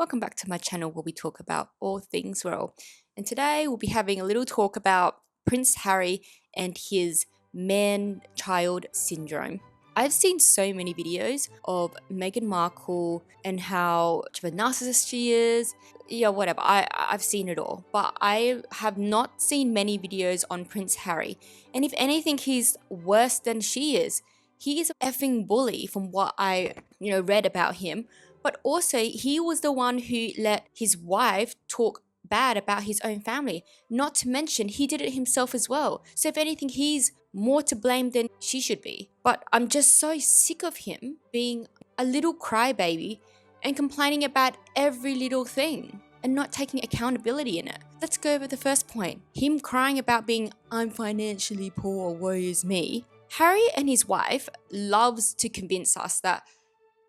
Welcome back to my channel where we talk about all things royal. And today we'll be having a little talk about Prince Harry and his man-child syndrome. I've seen so many videos of Meghan Markle and how much of a narcissist she is. Yeah, whatever. I've seen it all. But I have not seen many videos on Prince Harry. And if anything, he's worse than she is. He is a effing bully from what I, read about him. But also, he was the one who let his wife talk bad about his own family. Not to mention, he did it himself as well. So if anything, he's more to blame than she should be. But I'm just so sick of him being a little crybaby and complaining about every little thing and not taking accountability in it. Let's go over the first point. Him crying about being, I'm financially poor, woe is me. Harry and his wife loves to convince us that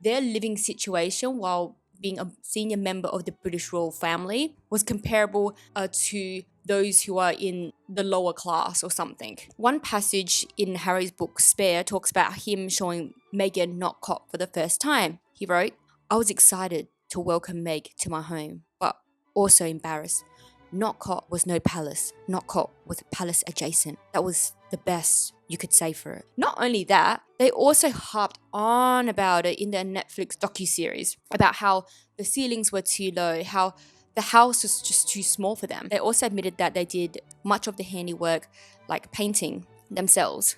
their living situation while being a senior member of the British royal family was comparable to those who are in the lower class or something. One passage in Harry's book Spare talks about him showing Meghan not caught for the first time. He wrote, I was excited to welcome Meg to my home, but also embarrassed. Not caught was no palace. Not caught was palace adjacent. That was the best you could say for it. Not only that, they also harped on about it in their Netflix docuseries about how the ceilings were too low, how the house was just too small for them. They also admitted that they did much of the handiwork, like painting themselves.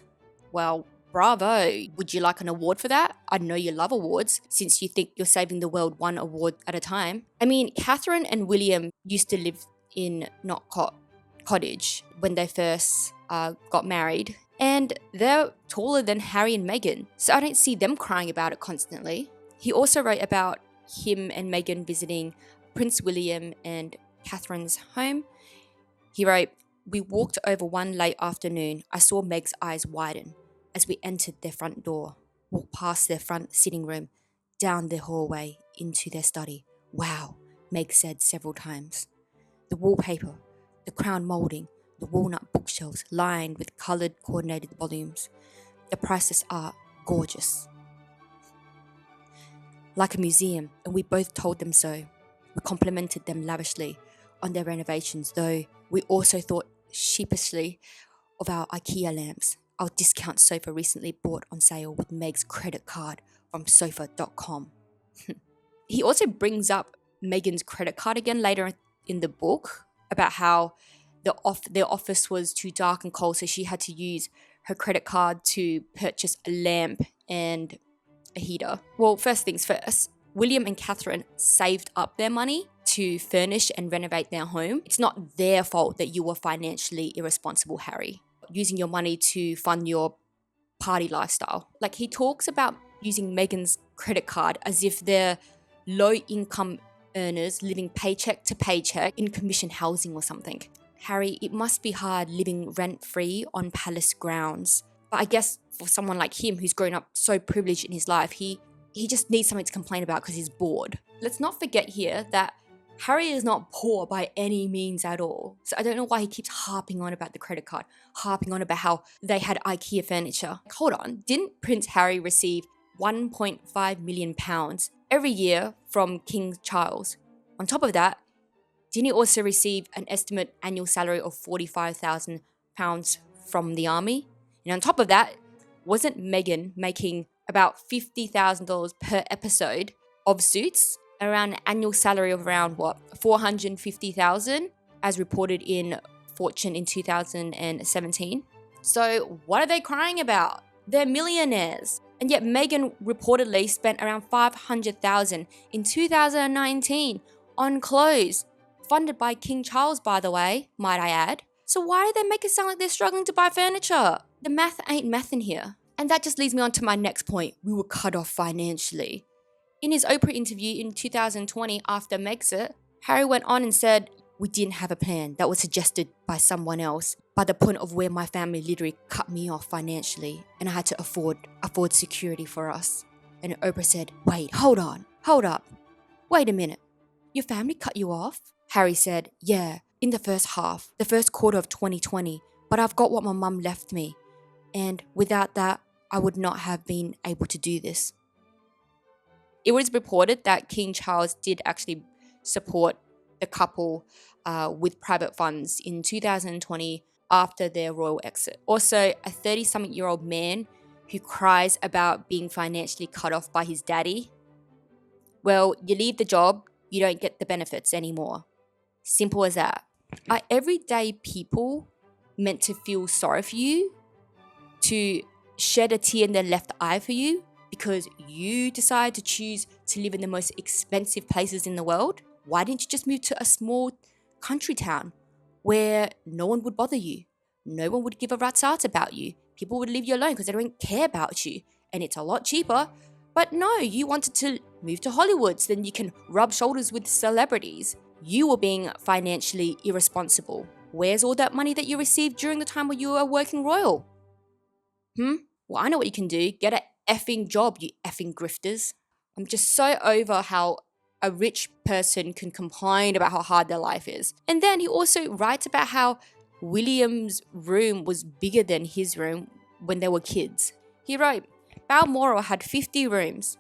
Well, bravo. Would you like an award for that? I know you love awards since you think you're saving the world one award at a time. I mean, Catherine and William used to live in Knockcott Cottage when they first got married, and they're taller than Harry and Meghan, so I don't see them crying about it constantly. He also wrote about him and Meghan visiting Prince William and Catherine's home. He wrote, we walked over one late afternoon. I saw Meg's eyes widen as we entered their front door, walked past their front sitting room, down their hallway into their study. Wow, Meg said several times. The wallpaper, the crown moulding, the walnut bookshelves lined with coloured coordinated volumes. The priceless art, gorgeous. Like a museum, and we both told them so. We complimented them lavishly on their renovations, though we also thought sheepishly of our IKEA lamps. Our discount sofa recently bought on sale with Meg's credit card from sofa.com. He also brings up Meghan's credit card again later in the book about how their office was too dark and cold, so she had to use her credit card to purchase a lamp and a heater. Well, first things first, William and Catherine saved up their money to furnish and renovate their home. It's not their fault that you were financially irresponsible, Harry, using your money to fund your party lifestyle. Like, he talks about using Meghan's credit card as if they're low-income earners living paycheck to paycheck in commission housing or something. Harry, it must be hard living rent-free on palace grounds. But I guess for someone like him who's grown up so privileged in his life, he just needs something to complain about because he's bored. Let's not forget here that Harry is not poor by any means at all. So I don't know why he keeps harping on about the credit card, harping on about how they had IKEA furniture. Hold on, didn't Prince Harry receive £1.5 million every year from King Charles? On top of that, didn't he also receive an estimate annual salary of £45,000 from the army? And on top of that, wasn't Meghan making about $50,000 per episode of Suits? Around an annual salary of around, $450,000 as reported in Fortune in 2017. So what are they crying about? They're millionaires. And yet Meghan reportedly spent around $500,000 in 2019 on clothes, funded by King Charles, by the way, might I add. So why do they make it sound like they're struggling to buy furniture? The math ain't mathin' here. And that just leads me on to my next point. We were cut off financially. In his Oprah interview in 2020 after Megxit, Harry went on and said, we didn't have a plan that was suggested by someone else, by the point of where my family literally cut me off financially and I had to afford security for us. And Oprah said, wait, hold up, wait a minute. Your family cut you off? Harry said, yeah, in the first quarter of 2020, but I've got what my mum left me. And without that, I would not have been able to do this. It was reported that King Charles did actually support the couple with private funds in 2020 after their royal exit. Also, a 30-something-year-old man who cries about being financially cut off by his daddy. Well, you leave the job, you don't get the benefits anymore. Simple as that. Are everyday people meant to feel sorry for you? To shed a tear in their left eye for you because you decide to choose to live in the most expensive places in the world? Why didn't you just move to a small country town where no one would bother you? No one would give a rat's ass about you. People would leave you alone because they don't care about you. And it's a lot cheaper. But no, you wanted to move to Hollywood so then you can rub shoulders with celebrities. You were being financially irresponsible. Where's all that money that you received during the time when you were working royal? Well, I know what you can do. Get a effing job, you effing grifters. I'm just so over how a rich person can complain about how hard their life is. And then he also writes about how William's room was bigger than his room when they were kids. He wrote, Balmoral had 50 rooms,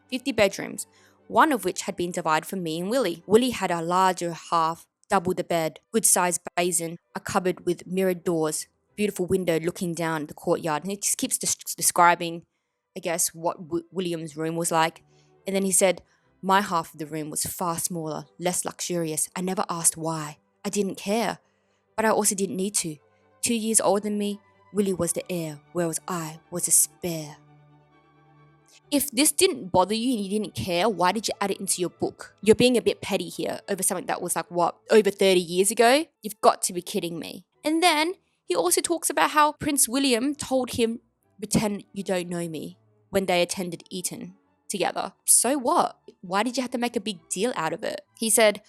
50 bedrooms, one of which had been divided for me and Willie. Willie had a larger half, double the bed, good-sized basin, a cupboard with mirrored doors, beautiful window looking down the courtyard. And he just keeps describing, I guess, what William's room was like. And then he said, my half of the room was far smaller, less luxurious. I never asked why. I didn't care. But I also didn't need to. 2 years older than me, Willie was the heir, whereas I was a spare. If this didn't bother you and you didn't care, why did you add it into your book? You're being a bit petty here over something that was like, what, over 30 years ago? You've got to be kidding me. And then he also talks about how Prince William told him, pretend you don't know me, when they attended Eton together. So what? Why did you have to make a big deal out of it? He said,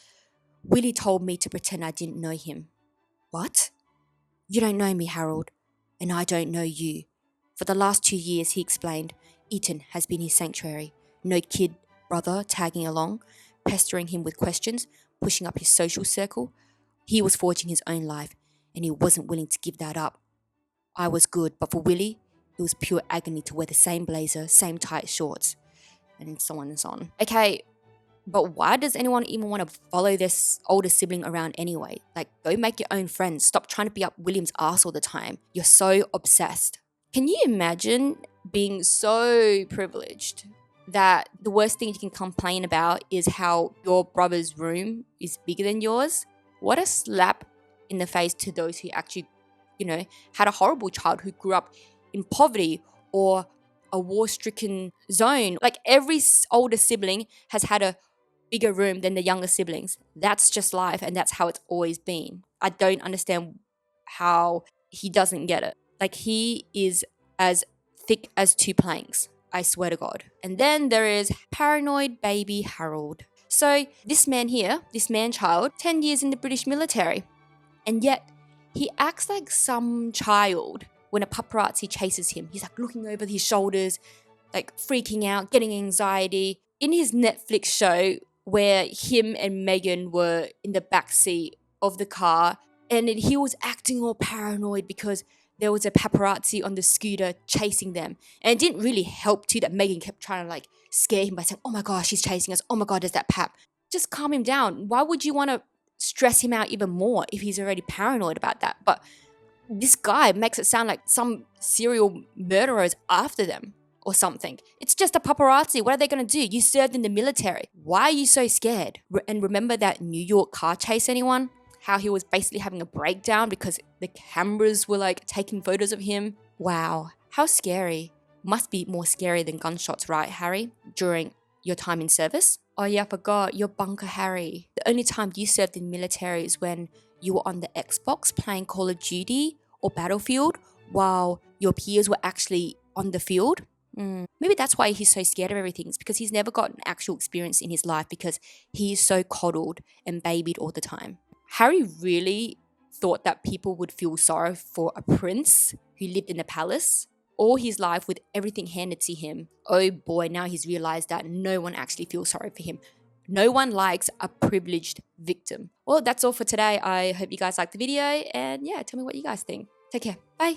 Willie told me to pretend I didn't know him. What? You don't know me, Harold, and I don't know you. For the last 2 years, he explained, Eton has been his sanctuary. No kid brother tagging along, pestering him with questions, pushing up his social circle. He was forging his own life, and he wasn't willing to give that up. I was good, but for Willie, it was pure agony to wear the same blazer, same tight shorts, and so on and so on. Okay, but why does anyone even want to follow this older sibling around anyway? Like, go make your own friends. Stop trying to be up William's ass all the time. You're so obsessed. Can you imagine being so privileged that the worst thing you can complain about is how your brother's room is bigger than yours? What a slap in the face to those who actually, had a horrible child who grew up in poverty or a war-stricken zone. Like, every older sibling has had a bigger room than the younger siblings. That's just life, and that's how it's always been. I don't understand how he doesn't get it. Like, he is as thick as two planks, I swear to God. And then there is paranoid baby Harold. So this man here, this man-child, 10 years in the British military. And yet he acts like some child when a paparazzi chases him. He's like looking over his shoulders, like freaking out, getting anxiety. In his Netflix show where him and Meghan were in the backseat of the car, and he was acting all paranoid because there was a paparazzi on the scooter chasing them. And it didn't really help too that Meghan kept trying to like scare him by saying, oh my gosh, she's chasing us. Oh my God, there's that pap. Just calm him down. Why would you want to stress him out even more if he's already paranoid about that? But this guy makes it sound like some serial murderer is after them or something. It's just a paparazzi. What are they going to do? You served in the military. Why are you so scared? And remember that New York car chase, anyone? How he was basically having a breakdown because the cameras were like taking photos of him. Wow, how scary. Must be more scary than gunshots, right, Harry? During your time in service? Oh yeah, I forgot, you're Bunker Harry. The only time you served in military is when you were on the Xbox playing Call of Duty or Battlefield while your peers were actually on the field. Maybe that's why he's so scared of everything. It's because he's never got an actual experience in his life because he is so coddled and babied all the time. Harry really thought that people would feel sorry for a prince who lived in a palace all his life with everything handed to him. Oh boy, now he's realized that no one actually feels sorry for him. No one likes a privileged victim. Well, that's all for today. I hope you guys liked the video, and yeah, tell me what you guys think. Take care. Bye.